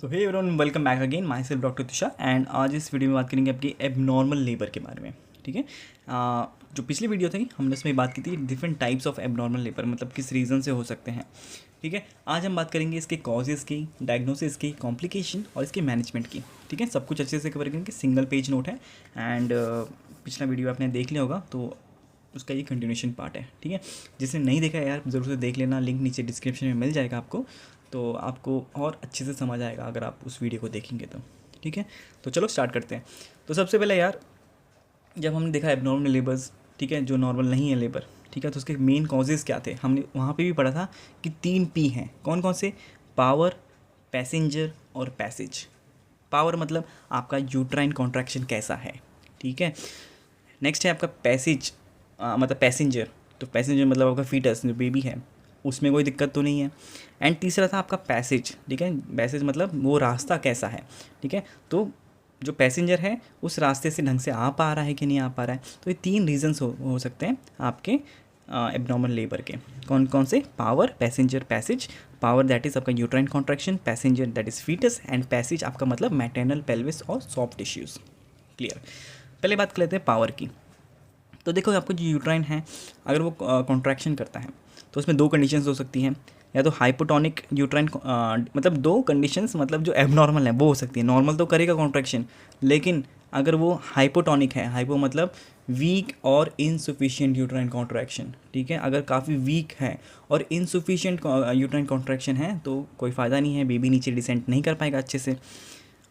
So hey everyone, welcome back again. Myself doctor Tushar and आज इस video में बात करेंगे आपकी एबनॉर्मल लेबर के बारे में। ठीक है, जो पिछली वीडियो थी हमने उसमें बात की थी different types of abnormal labour, मतलब किस रीज़न से हो सकते हैं। ठीक है, आज हम बात करेंगे इसके कॉजेज़ की, डायग्नोसिस की, कॉम्प्लिकेशन और इसके मैनेजमेंट की। ठीक है, सब कुछ अच्छे से कवर करेंगे। सिंगल पेज नोट है एंड पिछला वीडियो आपने देख लिया होगा तो उसका ये कंटिन्यूशन पार्ट है। ठीक है, जिसने नहीं देखा यार ज़रूर से देख लेना, लिंक नीचे डिस्क्रिप्शन में मिल जाएगा आपको, तो आपको और अच्छे से समझ आएगा अगर आप उस वीडियो को देखेंगे तो। ठीक है, तो चलो स्टार्ट करते हैं। तो सबसे पहले यार, जब हमने देखा एबनॉर्मल लेबर्स, ठीक है, जो नॉर्मल नहीं है लेबर, ठीक है, तो उसके मेन कॉजेज़ क्या थे हमने वहाँ पे भी पढ़ा था कि 3 P हैं। कौन कौन से? पावर, पैसेंजर और पैसेज। पावर मतलब आपका यूट्राइन कॉन्ट्रैक्शन कैसा है। ठीक है, नेक्स्ट है आपका पैसेज, मतलब पैसेंजर। तो पैसेंजर मतलब आपका फीटस जो बेबी है उसमें कोई दिक्कत तो नहीं है। एंड तीसरा था आपका पैसेज। ठीक है, पैसेज मतलब वो रास्ता कैसा है। ठीक है, तो जो पैसेंजर है उस रास्ते से ढंग से आ पा रहा है कि नहीं आ पा रहा है। तो ये 3 रीजंस हो सकते हैं आपके एबनॉर्मल लेबर के। कौन कौन से? Power, passenger, passage. Power that is आपका uterine contraction, passenger that is fetus and passage आपका मतलब मैटरनल पेल्विस और सॉफ्ट टिश्यूज़। क्लियर। पहले बात कर लेते हैं पावर की। तो देखो आपको जो यूट्राइन है अगर वो कॉन्ट्रैक्शन करता है तो उसमें 2 कंडीशंस हो सकती हैं। या तो हाइपोटोनिक यूट्राइन, मतलब 2 कंडीशंस, मतलब जो एबनॉर्मल है वो हो सकती है। नॉर्मल तो करेगा कॉन्ट्रैक्शन, लेकिन अगर वो हाइपोटोनिक है, हाइपो मतलब वीक और इनसफिशिएंट यूट्राइन कॉन्ट्रैक्शन। ठीक है, अगर काफ़ी वीक है और इनसफिशिएंट यूट्राइन कॉन्ट्रैक्शन है तो कोई फ़ायदा नहीं है, बेबी नीचे डिसेंट नहीं कर पाएगा अच्छे से।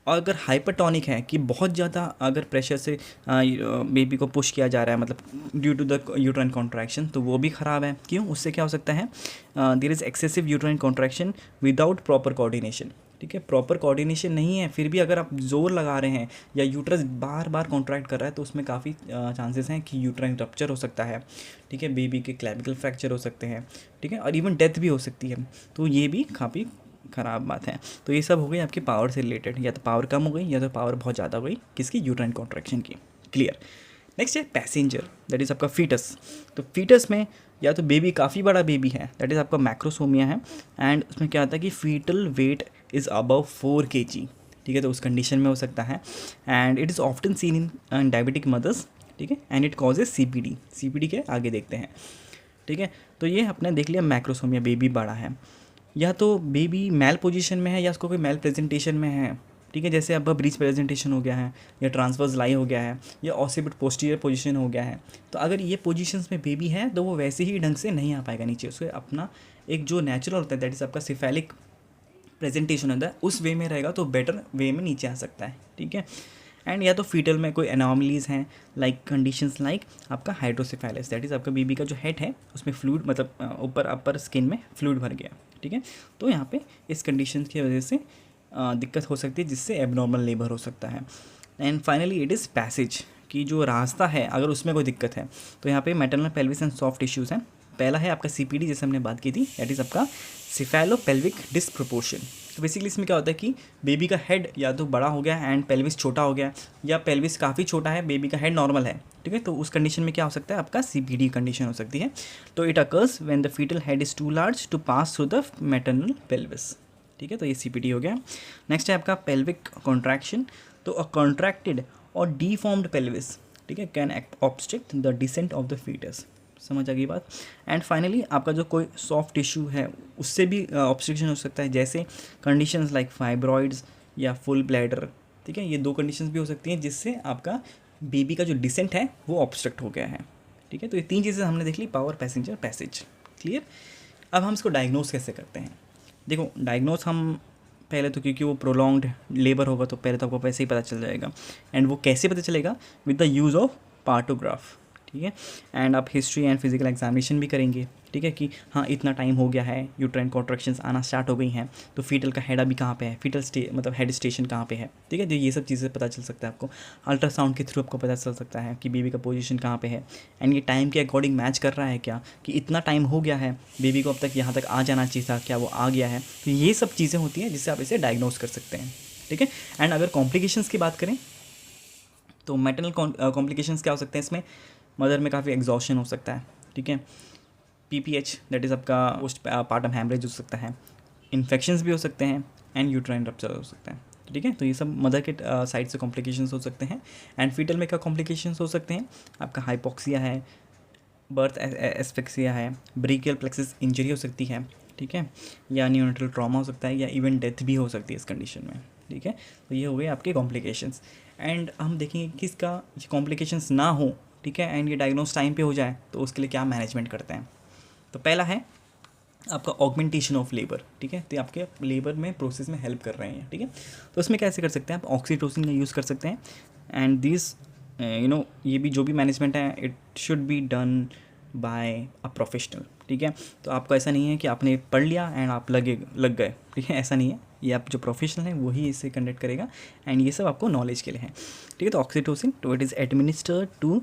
और अगर हाइपरटोनिक है कि बहुत ज़्यादा अगर प्रेशर से बेबी को पुश किया जा रहा है, मतलब due to the uterine contraction, तो वो भी ख़राब है। क्यों? उससे क्या हो सकता है, there is excessive uterine contraction without proper coordination. ठीक है, प्रॉपर कोऑर्डिनेशन नहीं है फिर भी अगर आप जोर लगा रहे हैं या यूट्रस बार बार कॉन्ट्रैक्ट कर रहा है तो उसमें काफ़ी चांसेस हैं कि यूट्राइन रप्चर हो सकता है। ठीक है, बेबी के क्लैविकल फ्रैक्चर हो सकते हैं। ठीक है, और इवन डेथ भी हो सकती है। तो ये भी काफ़ी ख़राब बात है। तो ये सब हो गई आपकी पावर से रिलेटेड, या तो पावर कम हो गई या तो पावर बहुत ज़्यादा हो गई किसकी? यूट्राइन कॉन्ट्रैक्शन की। क्लियर। नेक्स्ट है पैसेंजर, दैट इज़ आपका फीटस। तो फीटस में या तो बेबी काफ़ी बड़ा बेबी है, दैट इज़ आपका मैक्रोसोमिया है, एंड उसमें क्या होता है कि fetal weight is above 4 kg। ठीक है, तो उस कंडीशन में हो सकता है। And it is often seen in diabetic mothers. ठीक है, and it causes CPD। CPD के आगे देखते हैं। ठीक है, तो ये आपने देख लिया मैक्रोसोमिया, बेबी बड़ा है, या तो बेबी मेल पोजीशन में है या उसको कोई मेल प्रेजेंटेशन में है। ठीक है, जैसे अब ब्रीच प्रेजेंटेशन हो गया है या ट्रांसवर्स लाई हो गया है या ऑसिबिट पोस्टीरियर पोजीशन हो गया है। तो अगर ये पोजीशंस में बेबी है तो वो वैसे ही ढंग से नहीं आ पाएगा नीचे। उसके अपना एक जो नेचुरल होता है दैट इज़ आपका सिफेलिक प्रेजेंटेशन होता है, उस वे में रहेगा तो बेटर वे में नीचे आ सकता है। ठीक है, एंड या तो फीटल में कोई एनॉमलीज हैं, लाइक कंडीशंस लाइक आपका हाइड्रोसेफेलस, दैट इज़ आपका बेबी का जो हेड है उसमें फ्लूइड, मतलब ऊपर अपर स्किन में फ्लूइड भर गया। ठीक है, तो यहाँ पे इस कंडीशन की वजह से दिक्कत हो सकती है जिससे एबनॉर्मल लेबर हो सकता है। And finally it is passage, कि जो रास्ता है अगर उसमें कोई दिक्कत है तो यहाँ पे maternal pelvis and soft tissues हैं। पहला है आपका CPD, जैसे हमने बात की थी, दैट इज़ आपका सिफेलो पेल्विक डिस्प्रोपोर्शन। तो बेसिकली इसमें क्या होता है कि बेबी का हेड या तो बड़ा हो गया एंड पेल्विस छोटा हो गया, या पेल्विस काफ़ी छोटा है, बेबी का हेड नॉर्मल है। ठीक है, तो उस कंडीशन में क्या हो सकता है, आपका CPD कंडीशन हो सकती है। तो it occurs when the fetal head is too large to pass through the maternal pelvis. ठीक है, तो ये CPD हो गया। नेक्स्ट है आपका पेल्विक कॉन्ट्रैक्शन। तो अ कॉन्ट्रैक्टेड और डीफॉर्म्ड पेल्विस, ठीक है, can obstruct the descent of the fetus. समझ आ गई बात। एंड फाइनली आपका जो कोई सॉफ्ट टिश्यू है उससे भी ऑब्स्ट्रक्शन हो सकता है, जैसे कंडीशंस लाइक फाइब्रॉइड्स या फुल ब्लैडर। ठीक है, ये 2 कंडीशंस भी हो सकती हैं जिससे आपका बेबी का जो डिसेंट है वो ऑब्स्ट्रक्ट हो गया है। ठीक है, तो ये 3 चीज़ें हमने देख ली, पावर, पैसेंजर, पैसेज। क्लियर। अब हम इसको डायग्नोस कैसे करते हैं? देखो डायग्नोस हम पहले तो, क्योंकि वो प्रोलॉन्ग्ड लेबर होगा तो पहले तो आपको वैसे ही पता चल जाएगा। एंड वो कैसे पता चलेगा? With the use of partograph. ठीक है, एंड आप हिस्ट्री एंड फिजिकल एग्जामिनेशन भी करेंगे। ठीक है, कि हाँ इतना टाइम हो गया है, यूट्राइन कॉन्ट्रैक्शंस आना स्टार्ट हो गई हैं, तो फीटल का हेड अभी कहाँ पे है, फीटल मतलब हेड स्टेशन कहाँ पे है। ठीक है, तो ये सब चीज़ें पता चल सकता है आपको। अल्ट्रासाउंड के थ्रू आपको पता चल सकता है कि बेबी का पोजीशन कहाँ पे है, एंड ये टाइम के अकॉर्डिंग मैच कर रहा है क्या, कि इतना टाइम हो गया है, बेबी को अब तक यहाँ तक आ जाना चाहिए था, क्या वो आ गया है। तो ये सब चीज़ें होती हैं जिससे आप इसे डायग्नोस कर सकते हैं। ठीक है, एंड अगर कॉम्प्लिकेशंस की बात करें तो मैटरनल कॉम्प्लिकेशंस क्या हो सकते हैं इसमें? मदर में काफ़ी एग्जॉशन हो सकता है। ठीक है, PPH दैट इज़ आपका पोस्ट पार्टम हैमरेज हो सकता है, इन्फेक्शंस भी हो सकते हैं, एंड यूट्राइन रप्चर हो सकता है। ठीक है, तो ये सब मदर के साइड से कॉम्प्लिकेशंस हो सकते हैं। एंड फीटल में क्या कॉम्प्लिकेशंस हो सकते हैं, आपका हाइपोक्सिया है, बर्थ एस्फिक्सिया है, ब्रेकियल प्लेक्सिस इंजरी हो सकती है, ठीक है, या न्यूनेटल ट्रॉमा हो सकता है, या इवन डेथ भी हो सकती है इस कंडीशन में। ठीक है, तो ये हो गए आपके कॉम्प्लिकेशंस। एंड हम देखेंगे कि इसका ये कॉम्प्लिकेशंस ना हो, ठीक है, एंड ये डायग्नोस टाइम पे हो जाए तो उसके लिए क्या मैनेजमेंट करते हैं। तो पहला है आपका ऑगमेंटेशन ऑफ लेबर। ठीक है, तो आपके लेबर में प्रोसेस में हेल्प कर रहे हैं। ठीक है, तो उसमें कैसे कर सकते हैं आप, ऑक्सीटोसिन का यूज़ कर सकते हैं। एंड दिस ये भी जो भी मैनेजमेंट है it should be done by a professional. ठीक है, तो आपको ऐसा नहीं है कि आपने पढ़ लिया एंड आप लग गए। ठीक है, ऐसा नहीं है, ये आप जो प्रोफेशनल है वही इसे कंडक्ट करेगा एंड ये सब आपको नॉलेज के लिए है। ठीक है, तो ऑक्सीटोसिन तो it is administered to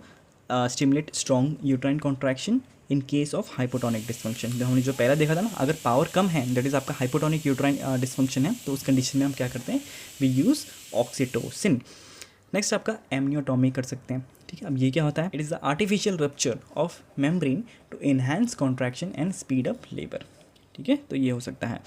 stimulate strong uterine contraction in case of hypotonic dysfunction. जो हमने जो पहला देखा था ना, अगर पावर कम है दैट इज़ आपका हाइपोटोनिक यूट्राइन डिस्फंक्शन है, तो उस कंडीशन में हम क्या करते हैं, वी यूज़ ऑक्सीटोसिन। नेक्स्ट आपका एमनियोटॉमी कर सकते हैं। ठीक है, अब ये क्या होता है, it is the artificial rupture of membrane to enhance contraction and speed up labour. ठीक है, तो ये हो सकता है।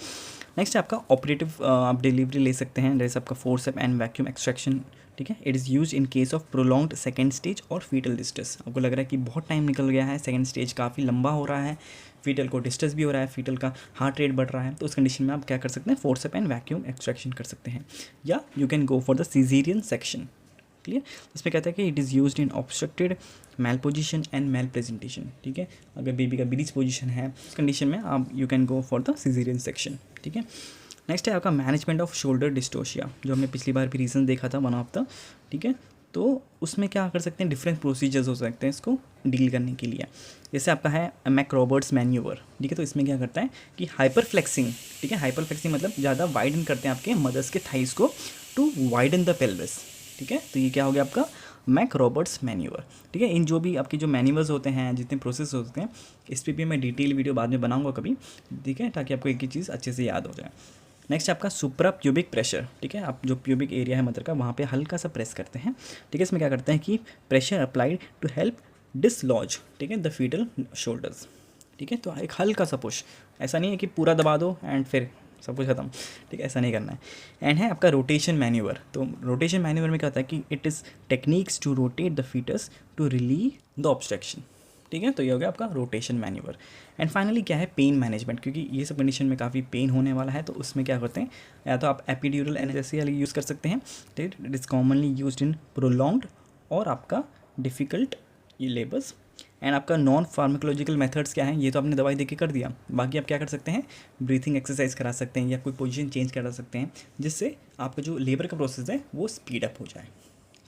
नेक्स्ट आपका ऑपरेटिव आप डिलीवरी ले सकते हैं, जैसे आपका फोर्सेप एंड वैक्यूम एक्सट्रैक्शन। ठीक है, it is use in case of prolonged second stage और फीटल डिस्ट्रेस। आपको लग रहा है कि बहुत टाइम निकल गया है, सेकेंड स्टेज काफ़ी लंबा हो रहा है, फीटल को डिस्ट्रेस भी हो रहा है, फीटल का हार्ट रेट बढ़ रहा है, तो उस कंडीशन में आप क्या कर सकते हैं, फोर्सेप एंड वैक्यूम एक्सट्रैक्शन कर सकते हैं, या you can go for the caesarean section. Clear, इसमें कहता है कि it is used in obstructed malposition and malpresentation. ठीक है, अगर बेबी का ब्रीच पोजिशन है उस कंडीशन में आप you can go for the caesarean section. ठीक है, नेक्स्ट है आपका मैनेजमेंट ऑफ शोल्डर डिस्टोशिया, जो हमने पिछली बार भी रीज़न देखा था वन ऑफ द। ठीक है, तो उसमें क्या कर सकते हैं, डिफरेंट प्रोसीजर्स हो सकते हैं इसको डील करने के लिए। जैसे आपका है मैक रॉबर्ट्स मैन्यूवर। ठीक है, तो इसमें क्या करता है कि हाइपर फ्लेक्सिंग। ठीक है, हाइपर फ्लेक्सिंग मतलब ज़्यादा वाइडन करते हैं आपके मदर्स के थाइस को टू वाइडन द पेल्विस। ठीक है, तो ये क्या हो गया आपका मैक रॉबर्ट्स मैन्यूवर। ठीक है, इन जो भी आपके जो मैन्यूवर्स होते हैं, जितने प्रोसेस होते हैं, इस पर भी मैं डिटेल वीडियो बाद में बनाऊंगा कभी। ठीक है, ताकि आपको एक ही चीज़ अच्छे से याद हो जाए। नेक्स्ट आपका सुप्रा प्यूबिक प्रेशर। ठीक है, आप जो प्यूबिक एरिया है मदर का वहाँ पे हल्का सा प्रेस करते हैं। ठीक है, इसमें क्या करते हैं कि pressure applied to help dislodge, ठीक है, द फीटल शोल्डर्स। ठीक है, तो एक हल्का सा पुश, ऐसा नहीं है कि पूरा दबा दो एंड फिर सब कुछ खत्म। ठीक है, ऐसा नहीं करना है। एंड है आपका रोटेशन मैन्यूवर। तो रोटेशन मैन्यूवर में क्या होता है कि it is techniques to rotate the fetus to relieve the obstruction. ठीक है, तो ये हो गया आपका रोटेशन मैन्यूवर। एंड फाइनली क्या है, पेन मैनेजमेंट, क्योंकि ये सब कंडीशन में काफ़ी पेन होने वाला है, तो उसमें क्या करते हैं, या तो आप एपिड्यूरल एनेस्थीसिया यूज़ कर सकते हैं। ठीक है, it is commonly used in prolonged और आपका डिफ़िकल्ट ये लेबर्स। एंड आपका नॉन फार्माकोलॉजिकल मेथड्स क्या हैं, ये तो आपने दवाई देके कर दिया, बाकी आप क्या कर सकते हैं, ब्रीथिंग एक्सरसाइज करा सकते हैं या कोई पोजीशन चेंज करा सकते हैं, जिससे आपका जो लेबर का प्रोसेस है वो स्पीड अप हो जाए।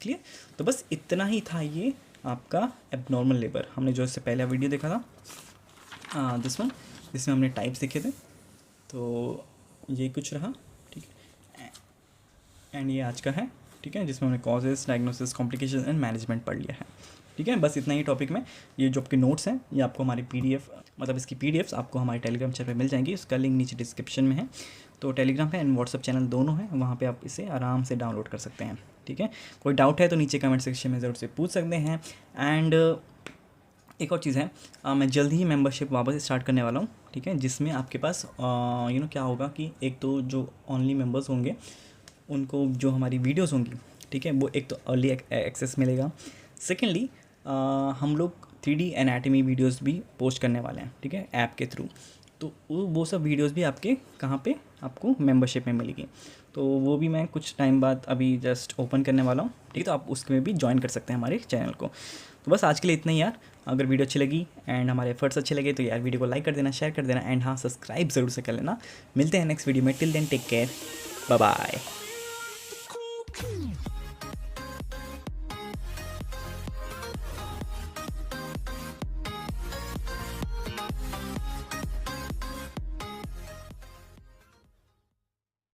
क्लियर, तो बस इतना ही था ये आपका एबनॉर्मल लेबर। हमने जो इससे पहले वीडियो देखा था दिस वन, जिसमें हमने टाइप्स देखे थे, तो ये कुछ रहा। ठीक है, एंड ये आज का है। ठीक है, जिसमें हमने causes, diagnosis, complication and management पढ़ लिया है। ठीक है, बस इतना ही टॉपिक में। ये जो आपके नोट्स हैं ये आपको हमारी PDF मतलब इसकी PDFs आपको हमारे टेलीग्राम चैनल पे मिल जाएंगी, उसका लिंक नीचे डिस्क्रिप्शन में है। तो टेलीग्राम पे एंड व्हाट्सअप चैनल दोनों हैं, वहाँ पे आप इसे आराम से डाउनलोड कर सकते हैं। ठीक है, कोई डाउट है तो नीचे कमेंट सेक्शन में ज़रूर से पूछ सकते हैं। एंड एक और चीज़ है, मैं जल्द ही मेंबरशिप वापस स्टार्ट करने वाला हूँ। ठीक है, जिसमें आपके पास क्या होगा कि एक तो जो ओनली मेंबर्स होंगे उनको जो हमारी वीडियोस होंगी, ठीक है, वो एक तो अर्ली एक्सेस मिलेगा। सेकेंडली हम लोग 3D एनाटमी वीडियोस भी पोस्ट करने वाले हैं, ठीक है, ऐप के थ्रू। तो वो सब वीडियोस भी आपके कहाँ पे आपको मेंबरशिप में मिलेगी, तो वो भी मैं कुछ टाइम बाद अभी जस्ट ओपन करने वाला हूँ। ठीक है, तो आप उसमें भी ज्वाइन कर सकते हैं हमारे चैनल को। तो बस आज के लिए इतना ही यार। अगर वीडियो अच्छी लगी एंड हमारे एफर्ट्स अच्छे लगे तो यार वीडियो को लाइक कर देना, शेयर कर देना एंड हाँ सब्सक्राइब ज़रूर से कर लेना। मिलते हैं नेक्स्ट वीडियो में, till then take care, bye bye.